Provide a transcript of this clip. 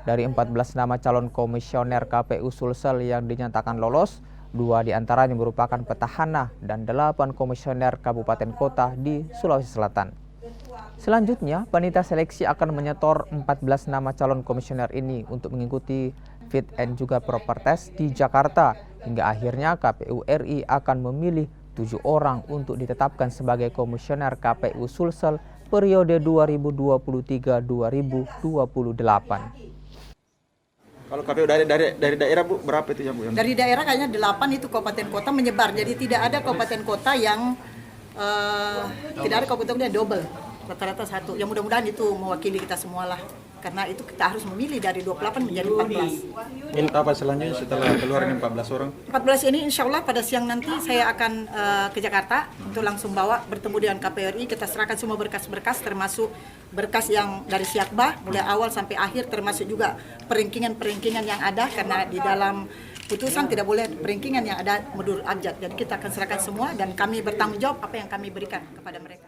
Dari 14 nama calon komisioner KPU Sulsel yang dinyatakan lolos, 2 diantaranya merupakan petahana dan 8 komisioner kabupaten kota di Sulawesi Selatan. Selanjutnya, panitia seleksi akan menyetor 14 nama calon komisioner ini untuk mengikuti fit and juga proper test di Jakarta. Hingga akhirnya KPU RI akan memilih 7 orang untuk ditetapkan sebagai komisioner KPU Sulsel periode 2023-2028. Kalau KPU dari daerah Bu, berapa itu yang Bu? Dari daerah kayaknya 8 itu kabupaten kota menyebar. Jadi tidak ada kabupaten kota yang tidak ada kabupaten kota yang double. Rata-rata 1. Yang mudah-mudahan itu mewakili kita semua lah. Karena itu kita harus memilih dari 28 menjadi 14. Ini apa selanjutnya setelah keluar ini 14 orang? 14 ini insya Allah pada siang nanti saya akan ke Jakarta untuk langsung bawa bertemu dengan KPU RI. Kita serahkan semua berkas-berkas termasuk berkas yang dari Siakbah mulai awal sampai akhir, termasuk juga peringkingan-peringkingan yang ada karena di dalam putusan tidak boleh peringkingan yang ada mundur abjad. Jadi kita akan serahkan semua dan kami bertanggung jawab apa yang kami berikan kepada mereka.